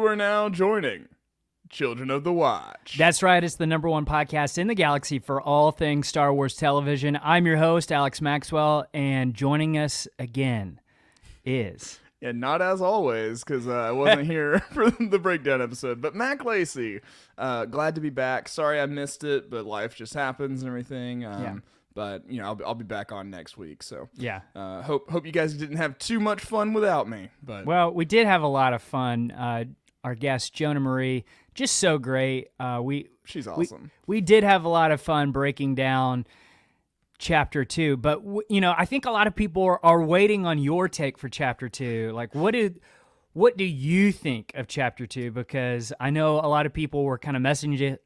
are now joining Children of the Watch. That's right. It's the #1 podcast in the galaxy for all things Star Wars television. I'm your host, Alex Maxwell, and joining us again is... Yeah, not as always, because I wasn't here for the breakdown episode, but Mac Lacey. Glad to be back. Sorry I missed it, but life just happens and everything. But, you know, I'll be back on next week, so... Yeah. Hope you guys didn't have too much fun without me. But Well, we did have a lot of fun. Our guest, Jonah Marie, just so great. She's awesome. We did have a lot of fun breaking down Chapter 2, but, you know, I think a lot of people are waiting on your take for Chapter 2. Like, what do you think of Chapter 2? Because I know a lot of people were kind of messaging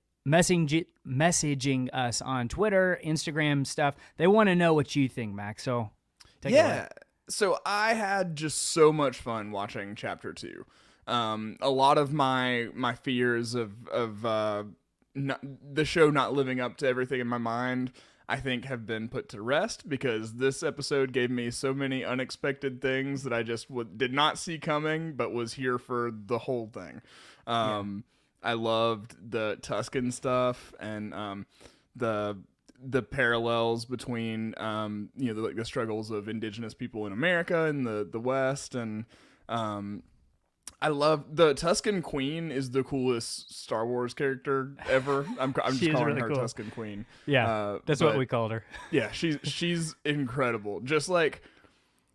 us on Twitter, Instagram stuff. They want to know what you think, Max. So take it away. So I had just so much fun watching Chapter 2. A lot of my fears of the show not living up to everything in my mind, I think, have been put to rest, because this episode gave me so many unexpected things that I just did not see coming, but was here for the whole thing. I loved the Tuscan stuff and the parallels between the struggles of indigenous people in America and the West, and I love the Tuscan Queen is the coolest Star Wars character ever. I'm just calling really her cool. Tuscan Queen. Yeah, that's what we called her. Yeah, she's incredible. Just like,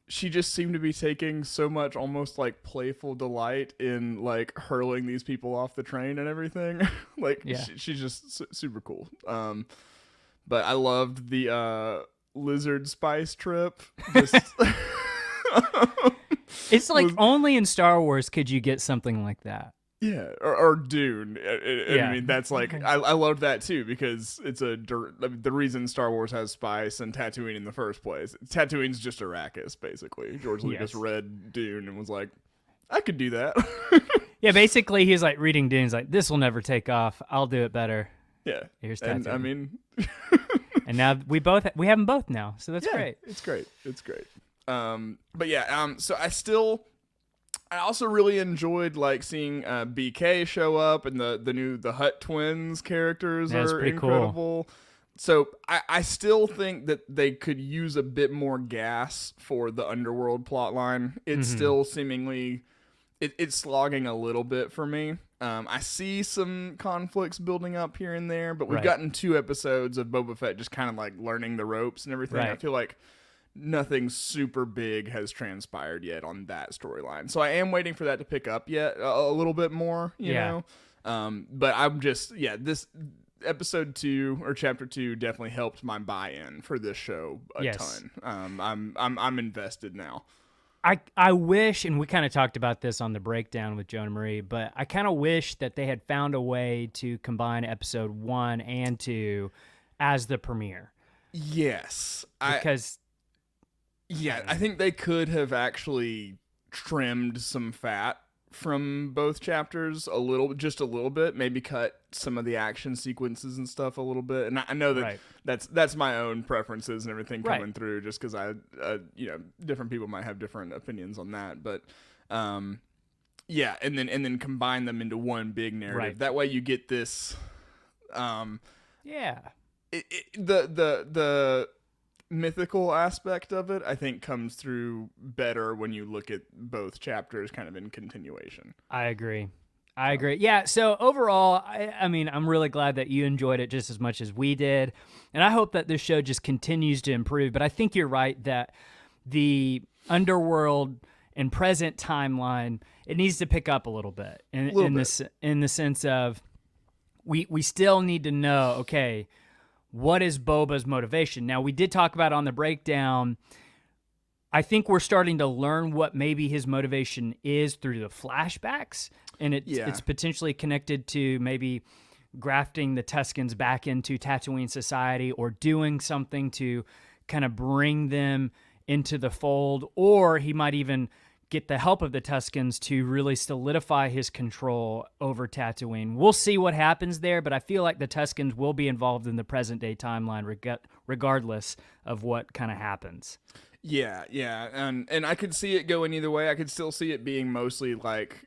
she just seemed to be taking so much almost like playful delight in like hurling these people off the train and everything. Like, yeah. She's just super cool. But I loved the lizard spice trip. Just It's like only in Star Wars could you get something like that. Yeah, or Dune. I mean, that's like, I love that too, because it's the reason Star Wars has spice and Tatooine in the first place. Tatooine's just Arrakis, basically. George Lucas read Dune and was like, I could do that. Yeah, basically he's like reading Dune. He's like, this will never take off. I'll do it better. Yeah. Here's Tatooine. And I mean... and now we have them both now, so that's great. It's great. But yeah, so I also really enjoyed like seeing BK show up, and the Hutt twins characters are incredible. Cool. So I still think that they could use a bit more gas for the underworld plotline. It's still seemingly it's slogging a little bit for me. I see some conflicts building up here and there, but we've gotten 2 episodes of Boba Fett just kind of like learning the ropes and everything. I feel like nothing super big has transpired yet on that storyline. So I am waiting for that to pick up yet a little bit more, you know? But I'm just, this episode 2 or chapter 2 definitely helped my buy-in for this show a ton. I'm invested now. I wish, and we kind of talked about this on the breakdown with Jonah Marie, but I kind of wish that they had found a way to combine episode 1 and 2 as the premiere. Yes. Because... I think they could have actually trimmed some fat from both chapters just a little bit, maybe cut some of the action sequences and stuff a little bit. And I know that that's my own preferences and everything coming through, just because different people might have different opinions on that. But and then combine them into one big narrative. Right. That way you get this. The mythical aspect of it, I think, comes through better when you look at both chapters kind of in continuation. I agree. Yeah, so overall, I mean, I'm really glad that you enjoyed it just as much as we did, and I hope that this show just continues to improve, but I think you're right that the underworld and present timeline, it needs to pick up a little bit in the sense of we still need to know, okay, what is Boba's motivation? Now, we did talk about on the breakdown, I think we're starting to learn what maybe his motivation is through the flashbacks, and it's potentially connected to maybe grafting the Tuscans back into Tatooine society, or doing something to kind of bring them into the fold, or he might even get the help of the Tuscans to really solidify his control over Tatooine. We'll see what happens there, but I feel like the Tuscans will be involved in the present-day timeline regardless of what kind of happens. Yeah, and I could see it going either way. I could still see it being mostly like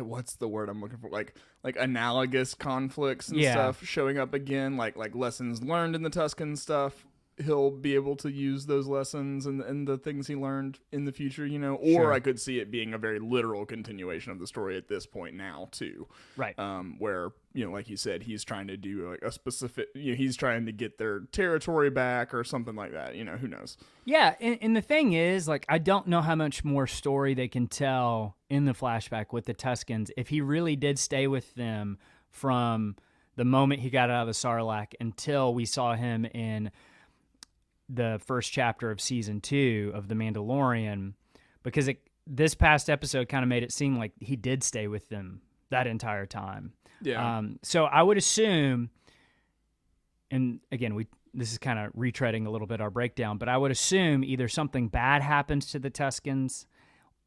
what's the word I'm looking for? Like analogous conflicts and Yeah. stuff showing up again, like lessons learned in the Tuscan stuff. He'll be able to use those lessons and the things he learned in the future, you know, or Sure. I could see it being a very literal continuation of the story at this point now too. Right. Where, you know, like you said, he's trying to do like a specific, you know, he's trying to get their territory back or something like that. You know, who knows? Yeah. And the thing is, like, I don't know how much more story they can tell in the flashback with the Tuscans if he really did stay with them from the moment he got out of the Sarlacc until we saw him in the first chapter of season 2 of The Mandalorian, because this past episode kind of made it seem like he did stay with them that entire time. Yeah. So I would assume, and again, this is kind of retreading a little bit our breakdown, but I would assume either something bad happens to the Tuscans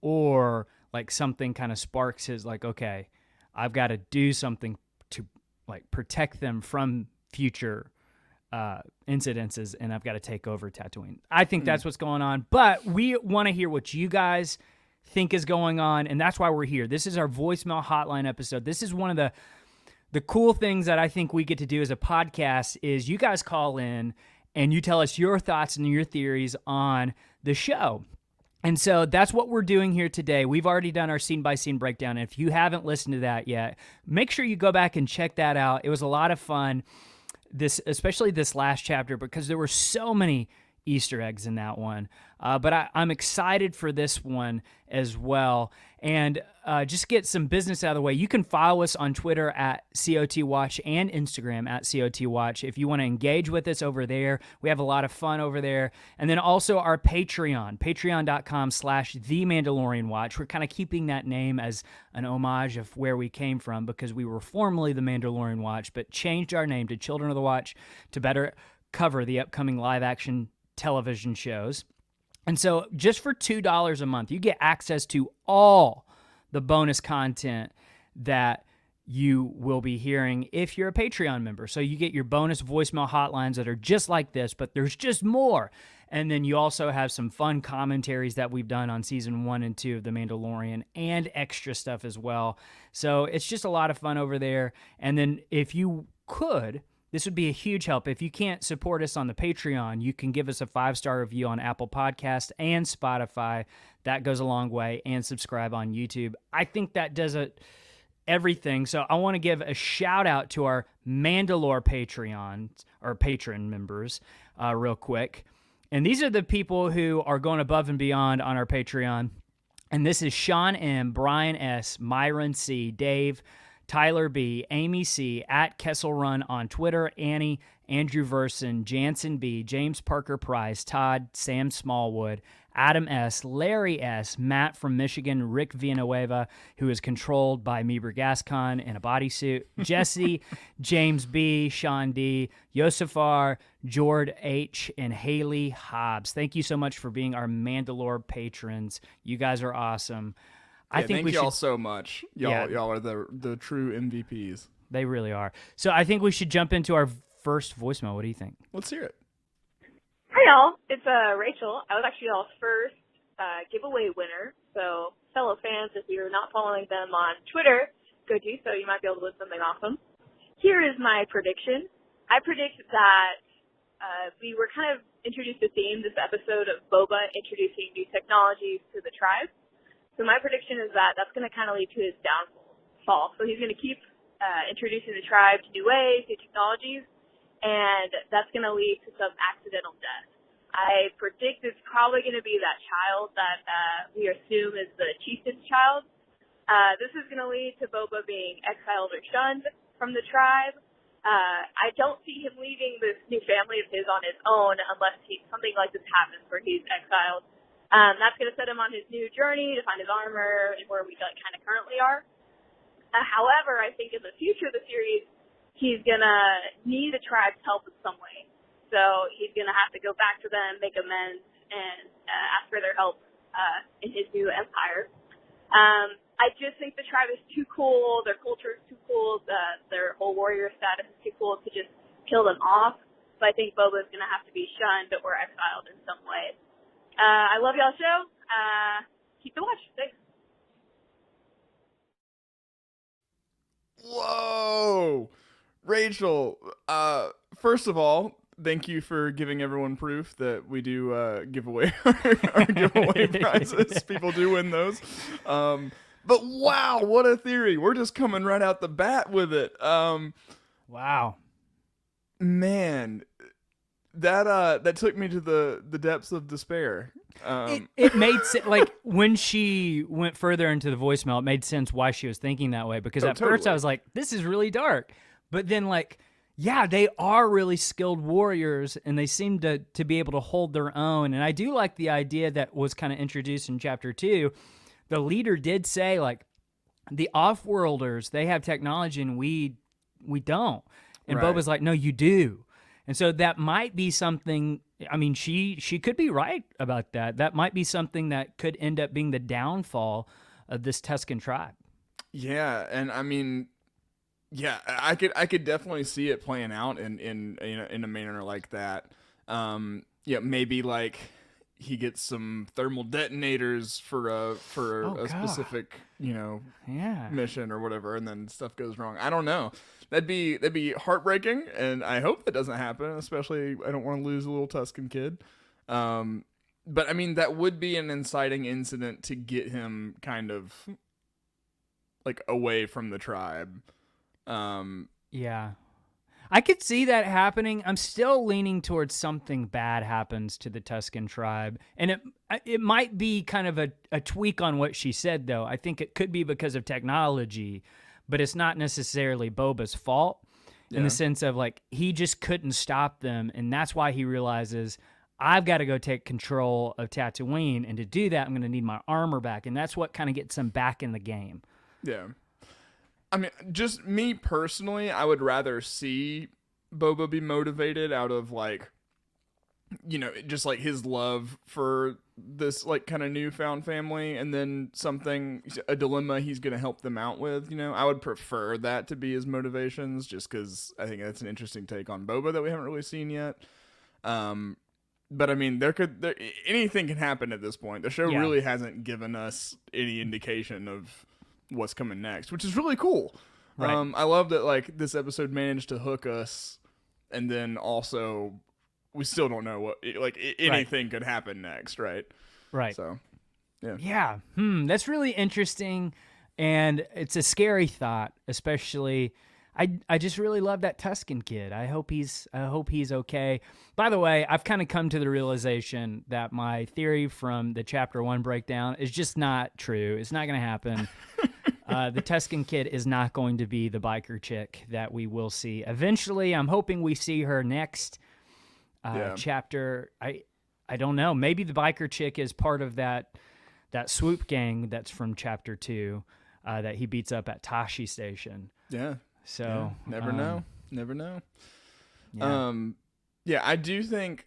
or like something kind of sparks his like, okay, I've got to do something to like protect them from future incidences, and I've got to take over Tatooine. I think that's what's going on, but we want to hear what you guys think is going on, and that's why we're here. This is our voicemail hotline episode. This is one of the cool things that I think we get to do as a podcast is you guys call in and you tell us your thoughts and your theories on the show. And so that's what we're doing here today. We've already done our scene-by-scene breakdown, and if you haven't listened to that yet, make sure you go back and check that out. It was a lot of fun. Especially this last chapter, because there were so many Easter eggs in that one. But I'm excited for this one as well. And just get some business out of the way. You can follow us on Twitter at COTWatch and Instagram at COTWatch if you want to engage with us over there. We have a lot of fun over there. And then also our Patreon, patreon.com/The Mandalorian Watch. We're kind of keeping that name as an homage of where we came from, because we were formerly The Mandalorian Watch, but changed our name to Children of the Watch to better cover the upcoming live-action television shows. And so just for $2 a month, you get access to all the bonus content that you will be hearing if you're a Patreon member. So you get your bonus voicemail hotlines that are just like this, but there's just more. And then you also have some fun commentaries that we've done on season 1 and 2 of The Mandalorian and extra stuff as well. So it's just a lot of fun over there. And then if you could, this would be a huge help. If you can't support us on the Patreon, you can give us a 5-star review on Apple Podcasts and Spotify. That goes a long way. And subscribe on YouTube. I think that does everything. So I want to give a shout out to our Mandalore Patreon or patron members real quick. And these are the people who are going above and beyond on our Patreon. And this is Sean M., Brian S., Myron C., Dave, Tyler B., Amy C., at Kessel Run on Twitter, Annie, Andrew Verson, Jansen B., James Parker Price, Todd, Sam Smallwood, Adam S., Larry S., Matt from Michigan, Rick Villanueva, who is controlled by Meeber Gascon in a bodysuit, Jesse, James B., Sean D., Yosefar, Jord H., and Haley Hobbs. Thank you so much for being our Mandalore patrons. You guys are awesome. I think thank y'all so much. Y'all are the true MVPs. They really are. So I think we should jump into our first voicemail. What do you think? Let's hear it. Hi, y'all. It's Rachel. I was actually y'all's first giveaway winner. So fellow fans, if you're not following them on Twitter, go do so. You might be able to win something awesome. Here is my prediction. I predict that we were kind of introduced to theme this episode of Boba introducing new technologies to the tribe. So my prediction is that that's going to kind of lead to his downfall. So he's going to keep introducing the tribe to new ways, new technologies, and that's going to lead to some accidental death. I predict it's probably going to be that child that we assume is the chieftain's child. This is going to lead to Boba being exiled or shunned from the tribe. I don't see him leaving this new family of his on his own unless something like this happens where he's exiled. That's going to set him on his new journey to find his armor and where we kind of currently are. However, I think in the future of the series, he's going to need the tribe's help in some way. So he's going to have to go back to them, make amends, and ask for their help in his new empire. I just think the tribe is too cool. Their culture is too cool. Their whole warrior status is too cool to just kill them off. So I think Boba is going to have to be shunned or exiled in some way. I love y'all's show. Keep the watch. Thanks. Whoa, Rachel. First of all, thank you for giving everyone proof that we do give away our giveaway prizes. People do win those. But wow, what a theory! We're just coming right out the bat with it. Wow, man, that took me to the depths of despair. It made sense. Like when she went further into the voicemail, it made sense why she was thinking that way. Because at first I was like, "This is really dark," but then like, yeah, they are really skilled warriors, and they seem to be able to hold their own. And I do like the idea that was kind of introduced in chapter 2. The leader did say like, the off-worlders, they have technology and we don't. And Right. Boba's like, no, you do. And so that might be something. I mean, she could be right about that. That might be something that could end up being the downfall of this Tuscan tribe. Yeah, and I mean, yeah, I could definitely see it playing out in a manner like that. Yeah, maybe like he gets some thermal detonators for a specific Yeah. mission or whatever, and then stuff goes wrong. I don't know. That'd be heartbreaking, and I hope that doesn't happen. Especially, I don't want to lose a little Tuscan kid. But I mean, that would be an inciting incident to get him kind of like away from the tribe. Yeah. I could see that happening. I'm still leaning towards something bad happens to the Tuscan tribe. And it might be kind of a tweak on what she said, though. I think it could be because of technology, but it's not necessarily Boba's fault in the sense of, like, he just couldn't stop them, and that's why he realizes, I've got to go take control of Tatooine, and to do that, I'm going to need my armor back, and that's what kind of gets him back in the game. Yeah. I mean, just me personally, I would rather see Boba be motivated out of, like, just like his love for this like kind of newfound family, and then a dilemma he's going to help them out with. I would prefer that to be his motivations, just because I think that's an interesting take on Boba that we haven't really seen yet. But I mean, anything can happen at this point. The show really hasn't given us any indication of what's coming next, which is really cool. Right. I love that like this episode managed to hook us, and then also we still don't know what anything could happen next, right? Right. So, yeah. Yeah. That's really interesting, and it's a scary thought, especially. I just really love that Tuscan kid. I hope he's okay. By the way, I've kind of come to the realization that my theory from the chapter 1 breakdown is just not true. It's not going to happen. The Tuscan kid is not going to be the biker chick that we will see eventually. I'm hoping we see her next chapter. I don't know. Maybe the biker chick is part of that swoop gang that's from chapter 2 that he beats up at Tashi Station. Yeah. So never know. Yeah. Yeah, I do think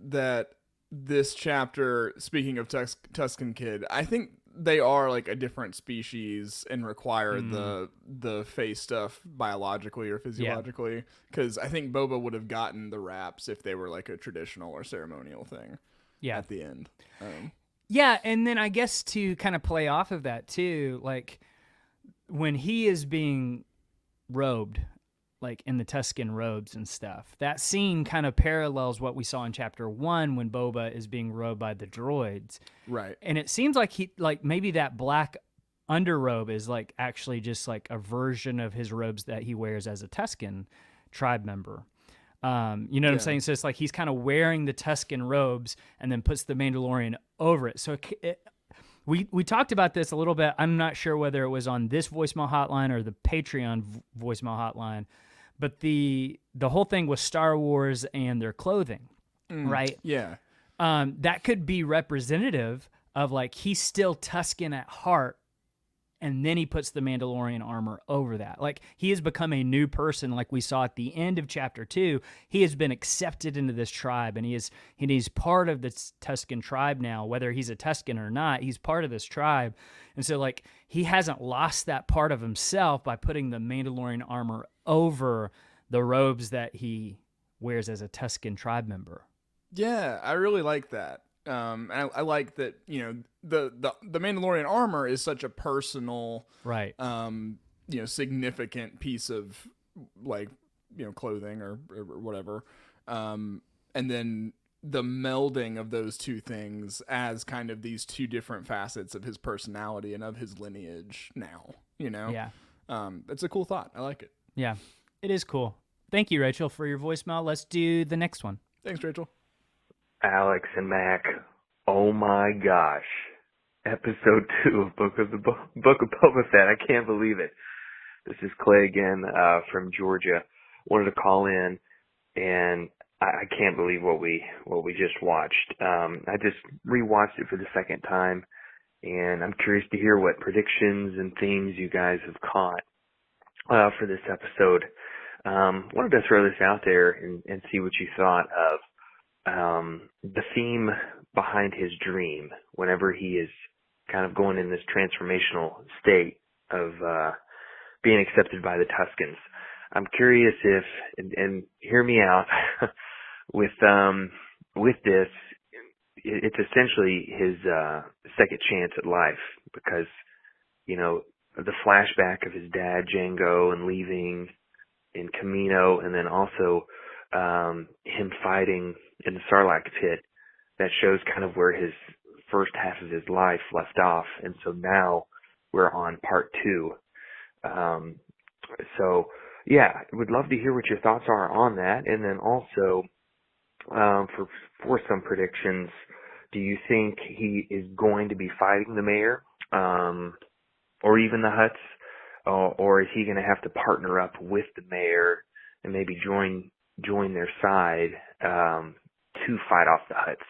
that this chapter, speaking of Tuscan Kid, I think they are like a different species and require the face stuff biologically or physiologically. Because I think Boba would have gotten the wraps if they were like a traditional or ceremonial thing. Yeah. At the end. Yeah, and then I guess to kind of play off of that too, like when he is being robed, like in the Tuscan robes and stuff, that scene kind of parallels what we saw in chapter 1 when Boba is being robed by the droids. Right. And it seems like maybe that black underrobe is like actually just like a version of his robes that he wears as a Tuscan tribe member. You know what I'm saying? So it's like he's kind of wearing the Tuscan robes and then puts the Mandalorian over it. So we talked about this a little bit. I'm not sure whether it was on this voicemail hotline or the Patreon voicemail hotline, but the whole thing was Star Wars and their clothing, right? Yeah. That could be representative of like he's still Tuscan at heart, and then he puts the Mandalorian armor over that. Like he has become a new person, like we saw at the end of chapter 2. He has been accepted into this tribe, and he's part of this Tuscan tribe now. Whether he's a Tuscan or not, he's part of this tribe. And so like he hasn't lost that part of himself by putting the Mandalorian armor over the robes that he wears as a Tuscan tribe member. Yeah, I really like that. And I like that, the Mandalorian armor is such a personal, right, significant piece of like clothing or whatever, and then the melding of those two things as kind of these two different facets of his personality and of his lineage now. Yeah. It's a cool thought. I like it. Yeah, it is cool. Thank you, Rachel, for your voicemail. Let's do the next one. Thanks, Rachel. Alex and Mac, oh my gosh. Episode 2 of Book of Boba Fett. I can't believe it. This is Clay again from Georgia. Wanted to call in, and I can't believe what we just watched. I just rewatched it for the second time, and I'm curious to hear what predictions and themes you guys have caught for this episode. Wanted to throw this out there and see what you thought of the theme behind his dream whenever he is kind of going in this transformational state of being accepted by the Tuscans. I'm curious if, and hear me out, with this, it's essentially his second chance at life, because the flashback of his dad Django and leaving in Camino, and then also him fighting in the Sarlacc pit, that shows kind of where his first half of his life left off, and so now we're on part 2. So yeah, would love to hear what your thoughts are on that, and then also for some predictions, do you think he is going to be fighting the mayor, or even the Hutts, or is he going to have to partner up with the mayor and maybe join their side to fight off the Hutts?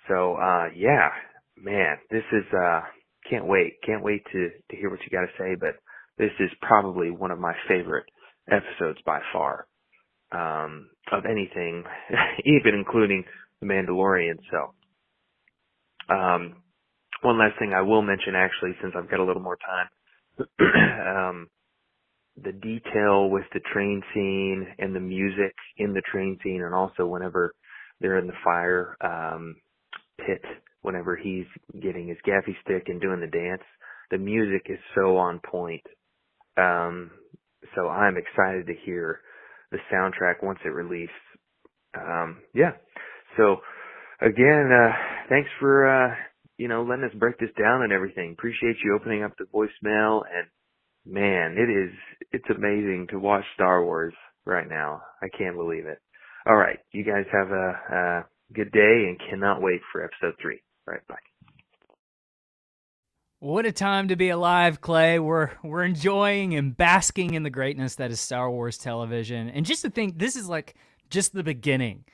So yeah, man, this is can't wait to hear what you got to say. But this is probably one of my favorite episodes by far of anything, even including The Mandalorian. So one last thing I will mention, actually, since I've got a little more time, the detail with the train scene and the music in the train scene, and also whenever they're in the fire pit, whenever he's getting his gaffy stick and doing the dance, the music is so on point. So I'm excited to hear the soundtrack once it releases. Yeah. So again, thanks for letting us break this down and everything. Appreciate you opening up the voicemail, and man, it's amazing to watch Star Wars right now. I can't believe it. All right, you guys have a good day, and cannot wait for episode 3. All right, bye. What a time to be alive, Clay. We're enjoying and basking in the greatness that is Star Wars television. And just to think, this is like just the beginning,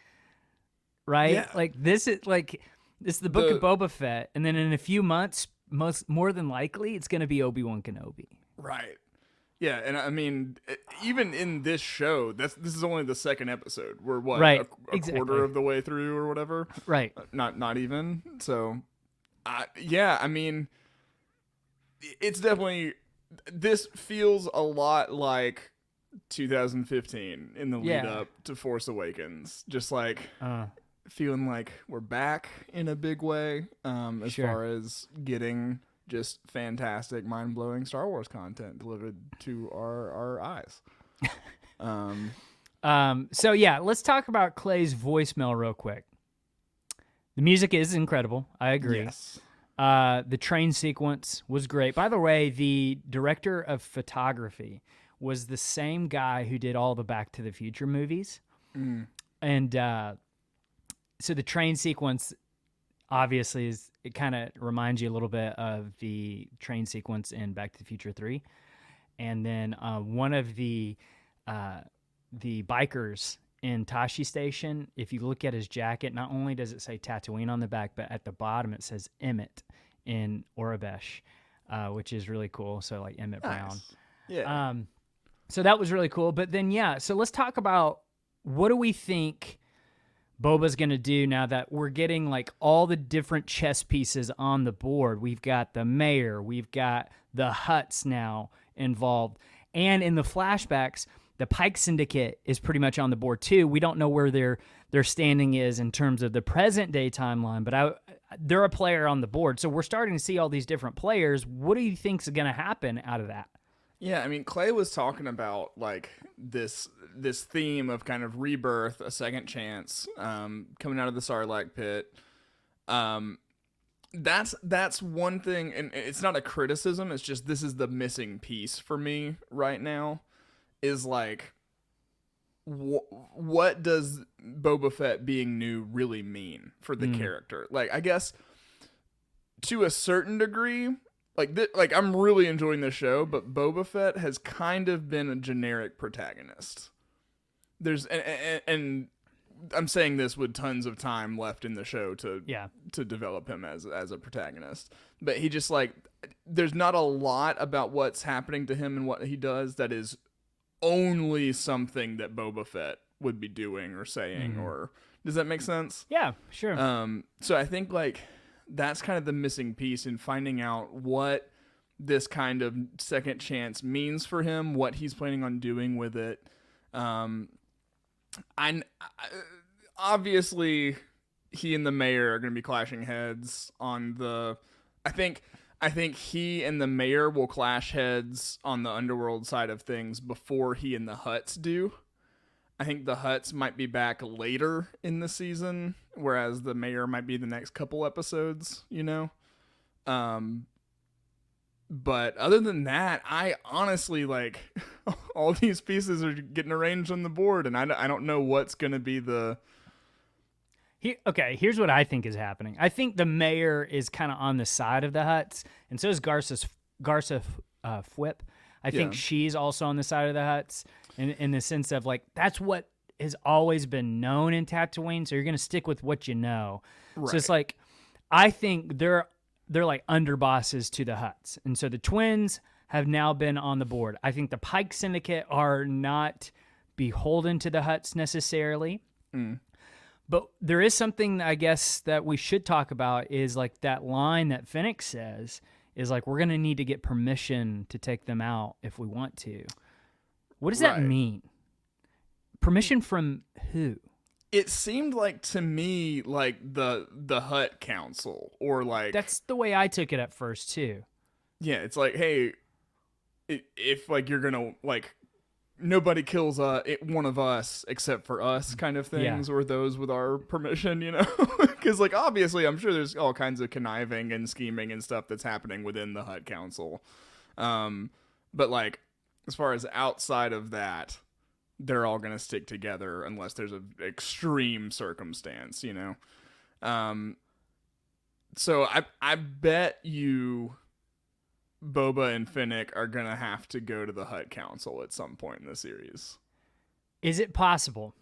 right? Yeah. Like this is the Book of Boba Fett, and then in a few months, more than likely, it's going to be Obi-Wan Kenobi. Right. Yeah, and I mean, even in this show, this is only the second episode. We're what, right. a quarter of the way through or whatever? Right. Not even. So, yeah, I mean, it's definitely, this feels a lot like 2015 in the lead up to Force Awakens. Just like feeling like we're back in a big way as far as getting just fantastic, mind-blowing Star Wars content delivered to our eyes. So yeah, let's talk about Clay's voicemail real quick. The music is incredible. I agree. Yes. The train sequence was great. By the way, the director of photography was the same guy who did all the Back to the Future movies. And so the train sequence obviously it kind of reminds you a little bit of the train sequence in Back to the Future 3. And then one of the bikers in Tashi Station, if you look at his jacket, not only does it say Tatooine on the back, but at the bottom it says Emmett in Orabesh, which is really cool. So like Emmett Brown. Yeah. So that was really cool. But then, so let's talk about what do we think Boba's going to do now that we're getting like all the different chess pieces on the board. We've got the mayor, we've got the Hutts now involved. And in the flashbacks, the Pike Syndicate is pretty much on the board too. We don't know where their standing is in terms of the present day timeline, but they're a player on the board. So we're starting to see all these different players. What do you think's going to happen out of that? Yeah, I mean, Clay was talking about like this theme of kind of rebirth, a second chance, coming out of the Sarlacc pit. Um, that's one thing, and it's not a criticism. It's just this is the missing piece for me right now. Is like, what does Boba Fett being new really mean for the character? Like, I guess to a certain degree, like I'm really enjoying this show, but Boba Fett has kind of been a generic protagonist. There's and I'm saying this with tons of time left in the show to develop him as a protagonist, but he just like there's not a lot about what's happening to him and what he does that is only something that Boba Fett would be doing or saying, or does that make sense? Yeah, sure. So I think like that's kind of the missing piece in finding out what this kind of second chance means for him, what he's planning on doing with it. I obviously he and the mayor are going to be clashing heads on the. I think he and the mayor will clash heads on the underworld side of things before he and the Hutts do. I think the Hutts might be back later in the season, whereas the mayor might be the next couple episodes, you know? But other than that, I honestly, like, all these pieces are getting arranged on the board, and I don't know what's going to be the... Okay, here's what I think is happening. I think the mayor is kind of on the side of the Hutts, and so is Garza Fwip. I think she's also on the side of the Hutts in the sense of, like, that's what has always been known in Tatooine, so you're going to stick with what you know. Right. So it's like, I think they're like underbosses to the Hutts. And so the twins have now been on the board. I think the Pike Syndicate are not beholden to the Hutts necessarily. But there is something, I guess, that we should talk about is like that line that Fennec says is like, we're going to need to get permission to take them out if we want to. What does that mean? Permission from who? It seemed like to me like the Hutt Council, or like that's the way I took it at first too. Yeah, it's like, hey, if like you're gonna like nobody kills one of us except for us kind of things, or those with our permission, you know, because like obviously I'm sure there's all kinds of conniving and scheming and stuff that's happening within the Hutt Council, but like as far as outside of that, they're all going to stick together unless there's an extreme circumstance, you know? So I bet you Boba and Fennec are going to have to go to the Hutt Council at some point in the series. Is it possible?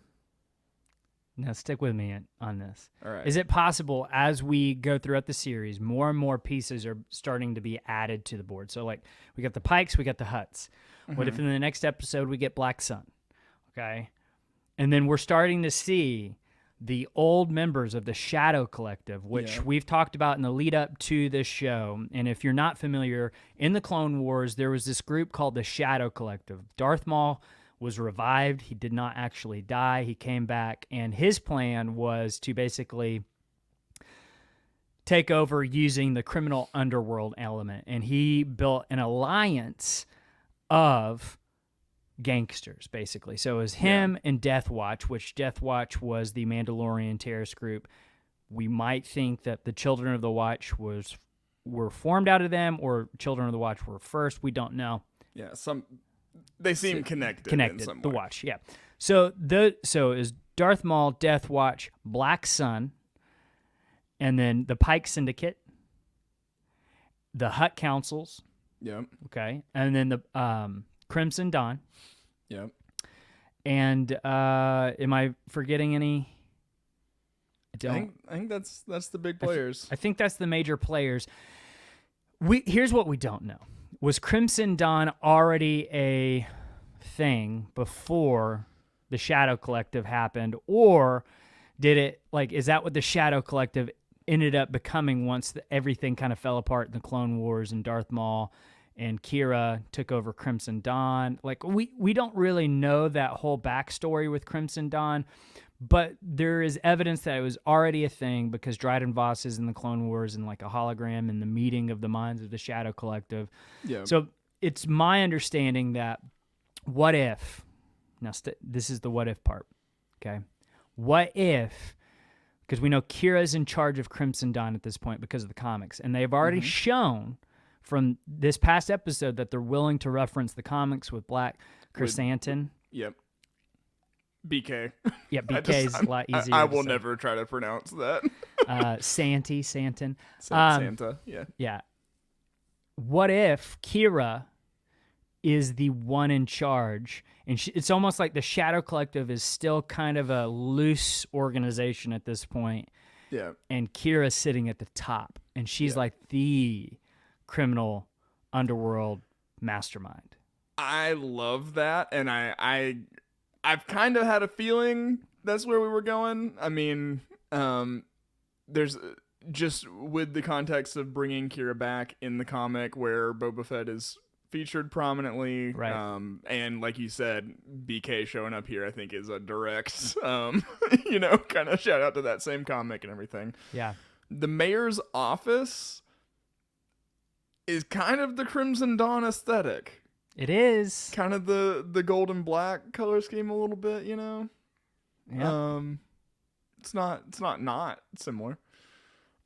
Now stick with me on this. All right. Is it possible as we go throughout the series, more and more pieces are starting to be added to the board? So like we got the Pikes, we got the Hutts. What if in the next episode we get Black Sun? Okay. And then we're starting to see the old members of the Shadow Collective, which we've talked about in the lead up to this show. And if you're not familiar, in the Clone Wars, there was this group called the Shadow Collective. Darth Maul was revived. He did not actually die. He came back, and his plan was to basically take over using the criminal underworld element. And he built an alliance of gangsters, basically. So it was him and Death Watch, which Death Watch was the Mandalorian terrorist group. We might think that the Children of the Watch were formed out of them, or Children of the Watch were first. We don't know. Yeah, they seem connected in some way. The Watch, yeah. So is Darth Maul, Death Watch, Black Sun, and then the Pike Syndicate, the Hutt Councils. Yep. Okay, and then the Crimson Dawn. Yep. And am I forgetting any? I think that's the big players. I think that's the major players. Here's what we don't know. Was Crimson Dawn already a thing before the Shadow Collective happened, or did it, like, is that what the Shadow Collective ended up becoming once everything kind of fell apart in the Clone Wars and Darth Maul and Kira took over Crimson Dawn? Like, we don't really know that whole backstory with Crimson Dawn, but there is evidence that it was already a thing because Dryden Voss is in the Clone Wars and like a hologram in the meeting of the minds of the Shadow Collective. Yeah. So it's my understanding that what if, now this is the what if part, okay? What if, because we know Kira's in charge of Crimson Dawn at this point because of the comics, and they've already shown from this past episode that they're willing to reference the comics with Black Chrysanthemum. Yep. BK. Yeah, BK is a lot easier. I will never try to pronounce that. Santin. Santa, yeah. Yeah. What if Kira is the one in charge, and it's almost like the Shadow Collective is still kind of a loose organization at this point. Yeah. And Kira's sitting at the top, and she's like the criminal underworld mastermind. I love that, and I've kind of had a feeling that's where we were going. I mean, there's just with the context of bringing Kira back in the comic where Boba Fett is featured prominently, right? And like you said, BK showing up here, I think is a direct, kind of shout out to that same comic and everything. Yeah. The mayor's office is kind of the Crimson Dawn aesthetic. It is kind of the gold and black color scheme a little bit, Yeah. It's not similar.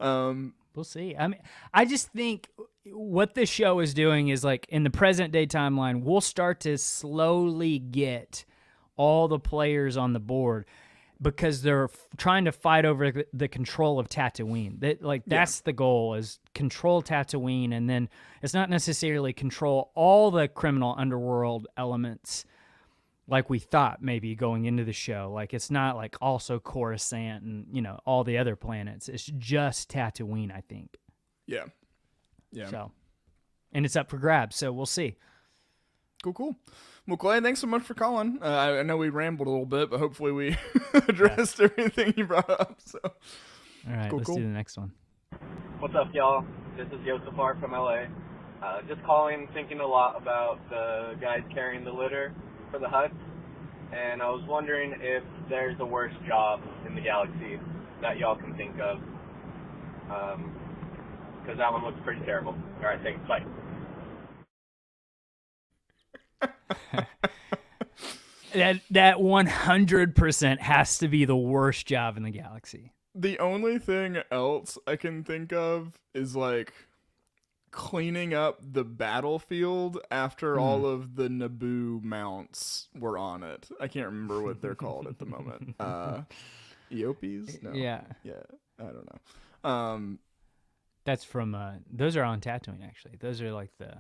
We'll see. I mean, I just think what this show is doing is like in the present day timeline, we'll start to slowly get all the players on the board because they're trying to fight over the control of Tatooine. That's the goal, is control Tatooine, and then it's not necessarily control all the criminal underworld elements like we thought maybe going into the show. Like, it's not like also Coruscant and, all the other planets. It's just Tatooine, I think. Yeah. Yeah. So, and it's up for grabs, so we'll see. Cool. Well, Clay, thanks so much for calling. I know we rambled a little bit, but hopefully we addressed everything you brought up. So, all right, let's do the next one. What's up, y'all? This is Yosefar from LA. Just calling, thinking a lot about the guys carrying the litter for the Hutts, and I was wondering if there's a worse job in the galaxy that y'all can think of, because that one looks pretty terrible. All right, thanks. Bye. That 100% has to be the worst job in the galaxy. The only thing else I can think of is like cleaning up the battlefield after all of the Naboo mounts were on it. I can't remember what they're called at the moment. Eopies? No. Yeah. I don't know. That's from those are on Tatooine, actually. Those are like the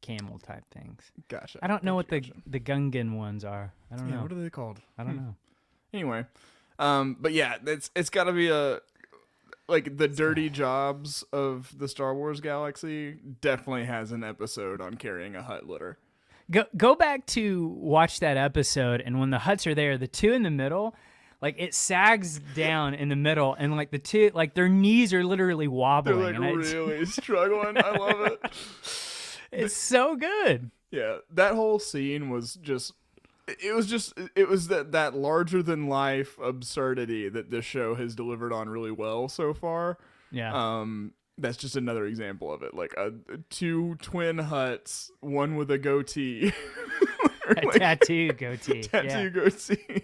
camel type things. Gotcha. I don't know what the Gungan ones are. I don't know. What are they called? I don't know. Anyway, but yeah, it's got to be like the dirty jobs of the Star Wars galaxy definitely has an episode on carrying a Hutt litter. Go back to watch that episode, and when the Hutts are there, the two in the middle, like it sags down in the middle, and like the two, like their knees are literally wobbling. They're like really struggling. I love it. It's so good. Yeah, that whole scene was just. It was that larger than life absurdity that this show has delivered on really well so far. Yeah. That's just another example of it. Like two twin Hutts, one with a goatee. Tattoo goatee. Goatee.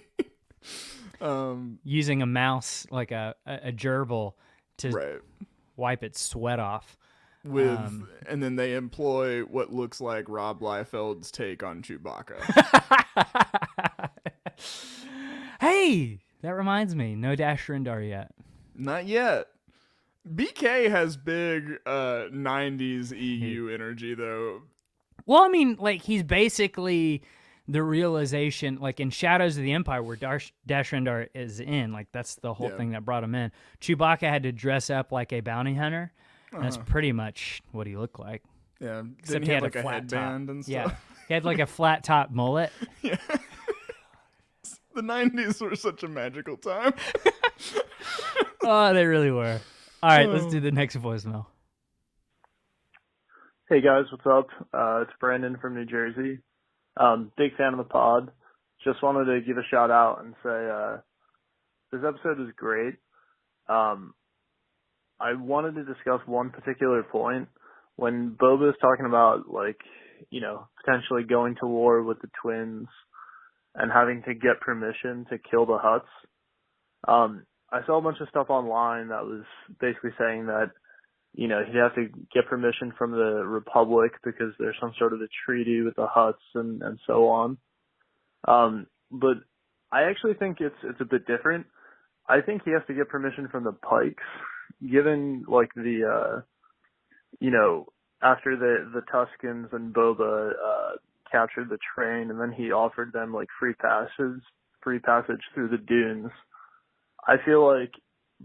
Using a mouse like a gerbil to wipe its sweat off. And then they employ what looks like Rob Liefeld's take on Chewbacca. Hey, that reminds me, no Dash Rendar yet. Not yet. BK has big 90s EU energy, though. Well, I mean, like, he's basically the realization, like in Shadows of the Empire, where Dash Rendar is in, like, that's the whole thing that brought him in. Chewbacca had to dress up like a bounty hunter. That's pretty much what he looked like. Yeah, except he had like a flat headband top. and stuff. Yeah, he had like a flat top mullet. Yeah. The 90s were such a magical time. Oh, they really were. All right, let's do the next voicemail. Hey guys, what's up? It's Brandon from New Jersey. Big fan of the pod. Just wanted to give a shout out and say this episode is great. I wanted to discuss one particular point. When Boba is talking about, like, potentially going to war with the twins and having to get permission to kill the Hutts. I saw a bunch of stuff online that was basically saying that, he'd have to get permission from the Republic because there's some sort of a treaty with the Hutts and so on. But I actually think it's a bit different. I think he has to get permission from the Pikes, given after the Tuscans and Boba captured the train, and then he offered them free passage through the dunes. I feel like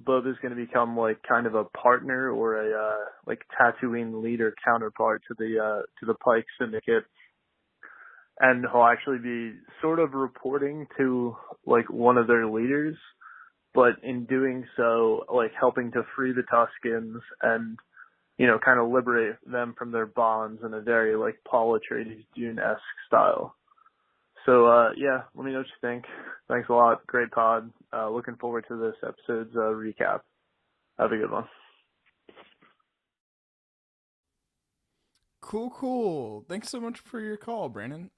Boba's going to become kind of a partner or a Tatooine leader counterpart to the Pike Syndicate, and he'll actually be sort of reporting to one of their leaders, but in doing so, helping to free the Tuscans and kind of liberate them from their bonds in a very Paul Atreides Dune-esque style. So, let me know what you think. Thanks a lot. Great pod. Looking forward to this episode's recap. Have a good one. Cool. Thanks so much for your call, Brandon.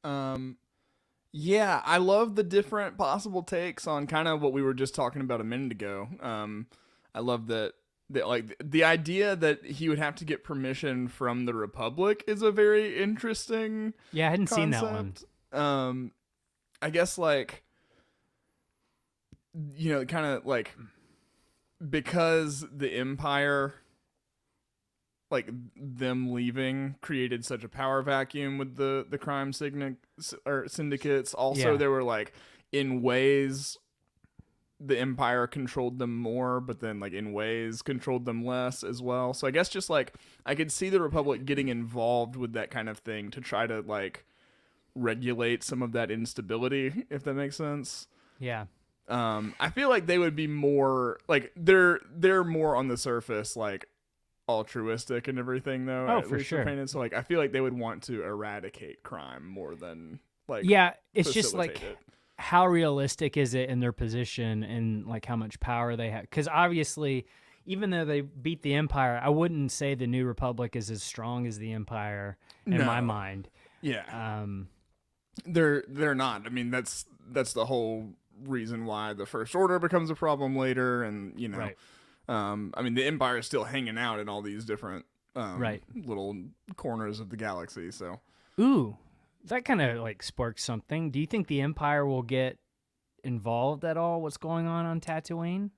Yeah, I love the different possible takes on kind of what we were just talking about a minute ago. I love that the idea that he would have to get permission from the Republic is a very interesting Yeah, I hadn't concept. seen that one. I guess kind of because the Empire, them leaving created such a power vacuum with the crime syndicates. Also, there were in ways the Empire controlled them more, but then in ways controlled them less as well. So I guess just I could see the Republic getting involved with that kind of thing to try to regulate some of that instability, if that makes sense. Yeah. I feel like they would be more they're more on the surface altruistic and everything though. Oh, for sure. Painted. So I feel like they would want to eradicate crime more than it's just it. How realistic is it in their position and how much power they have? Because obviously, even though they beat the Empire, I wouldn't say the New Republic is as strong as the Empire in my mind. Yeah. They're not. I mean, that's the whole reason why the First Order becomes a problem later, and Right. I mean, the Empire is still hanging out in all these different little corners of the galaxy. So, ooh, that kind of sparks something. Do you think the Empire will get involved at all? What's going on Tatooine?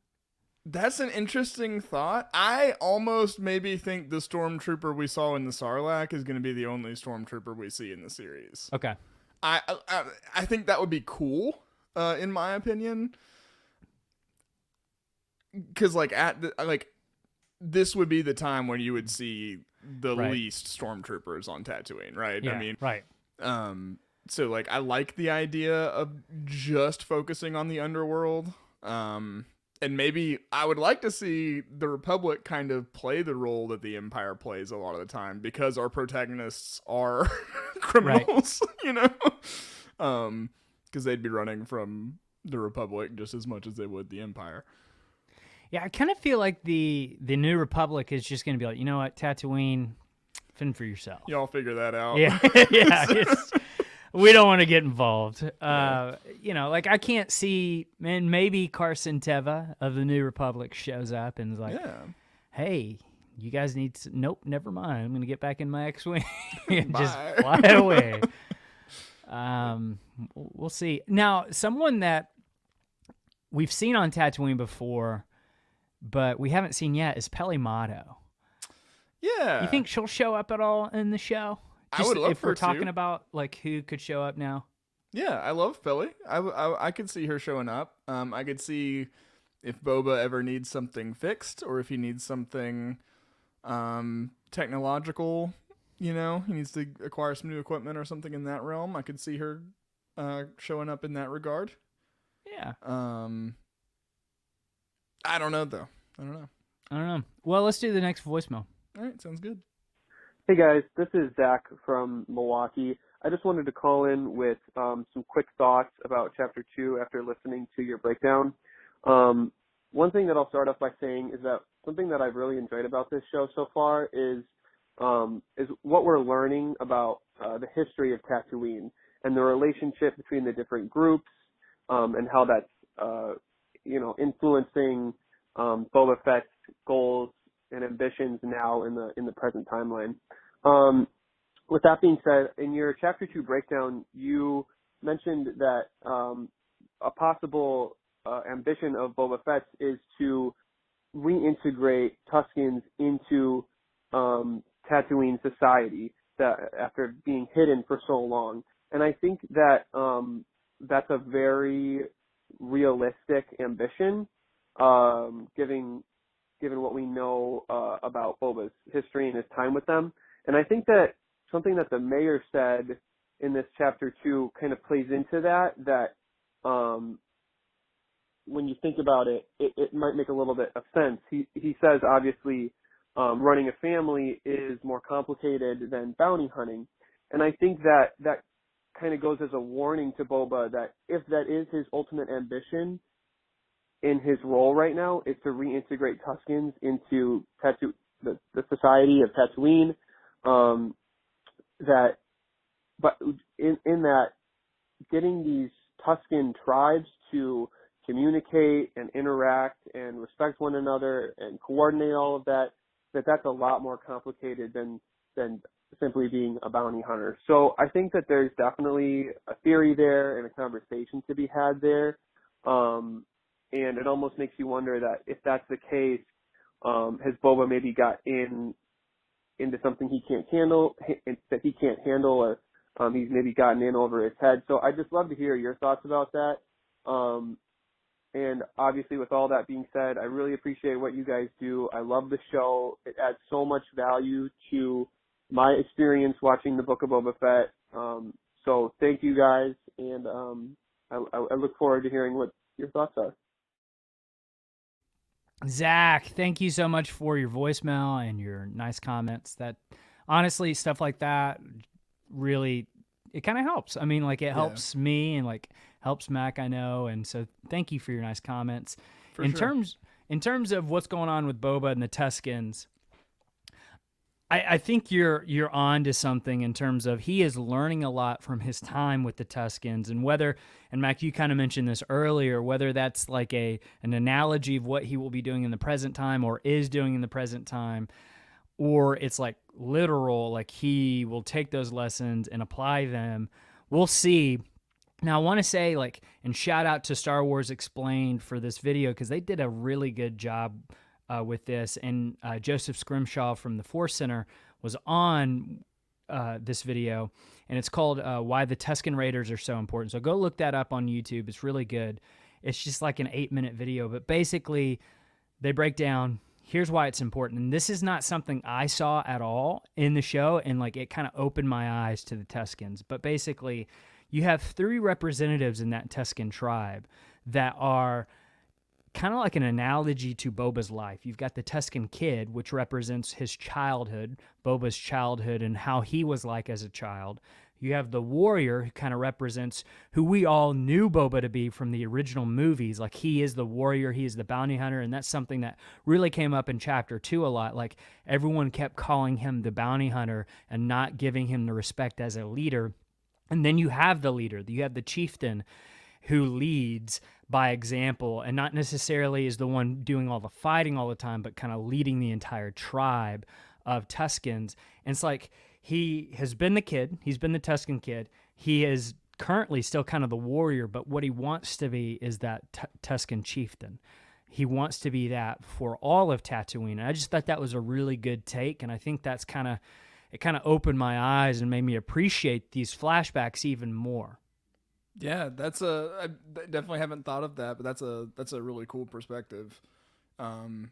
That's an interesting thought. I almost maybe think the stormtrooper we saw in the Sarlacc is going to be the only stormtrooper we see in the series. Okay. I think that would be cool, in my opinion, because this would be the time when you would see the least stormtroopers on Tatooine, right? Yeah, I mean, right. So I like the idea of just focusing on the underworld. And maybe I would like to see the Republic kind of play the role that the Empire plays a lot of the time, because our protagonists are criminals, because they'd be running from the Republic just as much as they would the Empire. Yeah, I kind of feel like the New Republic is just going to be you know what, Tatooine, fend for yourself. Y'all figure that out. Yeah, yeah. We don't want to get involved. I can't see, and maybe Carson Teva of the New Republic shows up and is hey, you guys need to, nope, never mind. I'm going to get back in my X-Wing and just fly away. We'll see. Now, someone that we've seen on Tatooine before, but we haven't seen yet, is Peli Motto. Yeah. You think she'll show up at all in the show? I would love if her we're talking to. about who could show up now. Yeah, I love Peli. I could see her showing up. I could see if Boba ever needs something fixed, or if he needs something technological. He needs to acquire some new equipment or something in that realm. I could see her showing up in that regard. Yeah. I don't know though. I don't know. Well, let's do the next voicemail. All right, sounds good. Hey guys, this is Zach from Milwaukee. I just wanted to call in with some quick thoughts about Chapter 2 after listening to your breakdown. One thing that I'll start off by saying is that something that I've really enjoyed about this show so far is what we're learning about the history of Tatooine and the relationship between the different groups, and how that's influencing Boba Fett's goals and ambitions now in the present timeline. With that being said, in your Chapter 2 breakdown, you mentioned that a possible ambition of Boba Fett's is to reintegrate Tuscans into Tatooine society that after being hidden for so long. And I think that that's a very realistic ambition, given what we know about Boba's history and his time with them. And I think that something that the mayor said in this Chapter 2 kind of plays into that when you think about it, it might make a little bit of sense. He says, obviously, running a family is more complicated than bounty hunting. And I think that kind of goes as a warning to Boba that if that is his ultimate ambition in his role right now, is to reintegrate Tuscans into the society of Tatooine, but in that, getting these Tuscan tribes to communicate and interact and respect one another and coordinate all of that's a lot more complicated than simply being a bounty hunter. So I think that there's definitely a theory there and a conversation to be had there. And it almost makes you wonder that if that's the case, has Boba maybe got into something he can't handle, or he's maybe gotten in over his head. So I'd just love to hear your thoughts about that. And obviously, with all that being said, I really appreciate what you guys do. I love the show. It adds so much value to my experience watching the Book of Boba Fett. So thank you guys, and I look forward to hearing what your thoughts are. Zach, thank you so much for your voicemail and your nice comments. That honestly, stuff like that really, it kind of helps. I mean, like it helps me and like helps Mac, I know. And so thank you for your nice comments. In terms of what's going on with Boba and the Tuscans, I think you're on to something in terms of he is learning a lot from his time with the Tuscans, and Mac, you kind of mentioned this earlier, whether that's like an analogy of what he will be doing in the present time or is doing in the present time, or it's like literal, like he will take those lessons and apply them. We'll see. Now, I want to say, like, and shout out to Star Wars Explained for this video, because they did a really good job with this, and Joseph Scrimshaw from the Force Center was on this video, and it's called Why the Tuscan Raiders Are So Important. So go look that up on YouTube. It's really good. It's just like an 8-minute video, but basically they break down, here's why it's important. And this is not something I saw at all in the show, and like it kind of opened my eyes to the Tuscans. But basically, you have 3 representatives in that Tuscan tribe that are kind of like an analogy to Boba's life. You've got the Tuscan Kid, which represents his childhood, Boba's childhood, and how he was like as a child. You have the Warrior, who kind of represents who we all knew Boba to be from the original movies. Like, he is the warrior, he is the bounty hunter, and that's something that really came up in Chapter 2 a lot. Like, everyone kept calling him the bounty hunter and not giving him the respect as a leader. And then you have the leader, you have the chieftain, who leads by example and not necessarily is the one doing all the fighting all the time, but kind of leading the entire tribe of Tuscans. And it's like, he has been the kid, he's been the Tuscan Kid, he is currently still kind of the warrior, but what he wants to be is that Tuscan chieftain. He wants to be that for all of Tatooine. And I just thought that was a really good take, and I think that's it kind of opened my eyes and made me appreciate these flashbacks even more. Yeah, I definitely haven't thought of that, but that's a really cool perspective. And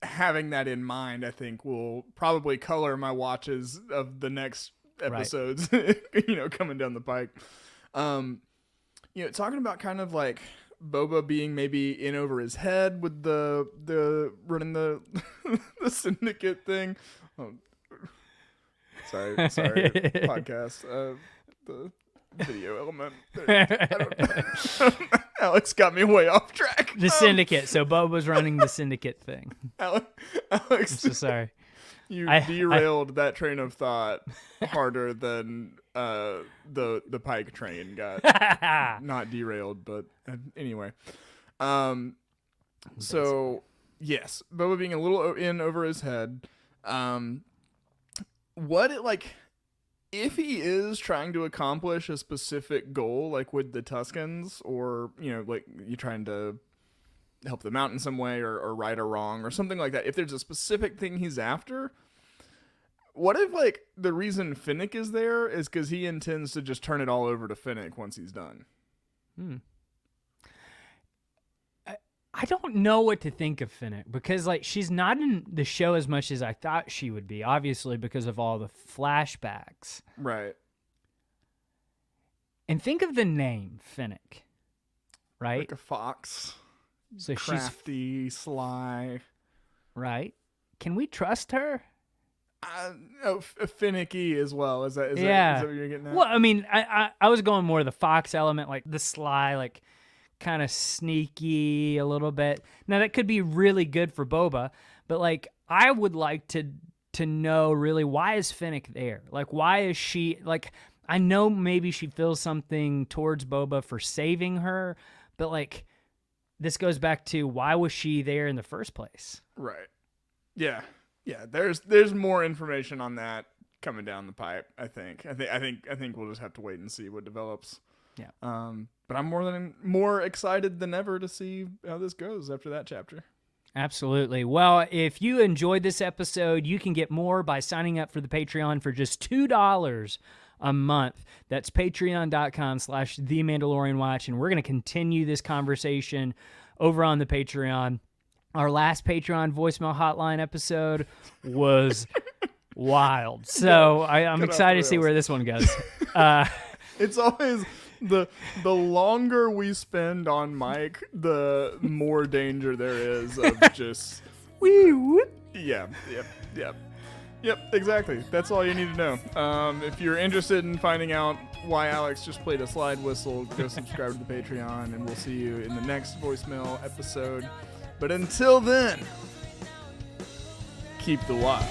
having that in mind, I think will probably color my watches of the next episodes, right. Coming down the pike. Talking about kind of like Boba being maybe in over his head with the running the the syndicate thing. Oh, sorry, podcast. The video element. Alex got me way off track. The syndicate. So Boba's running the syndicate thing. Alex. I'm so sorry. You derailed that train of thought harder than the Pike train got not derailed, but anyway. So yes, Boba being a little in over his head. If he is trying to accomplish a specific goal, like with the Tuscans, or like you trying to help them out in some way, or right or wrong, or something like that. If there's a specific thing he's after, what if like the reason Finnick is there is because he intends to just turn it all over to Finnick once he's done? I don't know what to think of Finnick, because like she's not in the show as much as I thought she would be, obviously because of all the flashbacks. Right. And think of the name Finnick, right? Like a fox. So crafty, sly. Right. Can we trust her? Finicky as well. Is that what you're getting at? Well, I mean, I was going more the fox element, like the sly, like kind of sneaky a little bit. Now that could be really good for Boba, but like I would like to know really, why is Finnick there? Like, why is she, like, I know maybe she feels something towards Boba for saving her, but like this goes back to, why was she there in the first place? Right. Yeah. There's more information on that coming down the pipe. I think we'll just have to wait and see what develops. Yeah. But I'm more excited than ever to see how this goes after that chapter. Absolutely. Well, if you enjoyed this episode, you can get more by signing up for the Patreon for just $2 a month. That's patreon.com/TheMandalorianWatch. And we're going to continue this conversation over on the Patreon. Our last Patreon voicemail hotline episode was wild. So I'm excited to see where this one goes. It's always the longer we spend on Mike, the more danger there is of just Yep, exactly. That's all you need to know. If you're interested in finding out why Alex just played a slide whistle, go subscribe to the Patreon, and we'll see you in the next voicemail episode. But until then, keep the watch.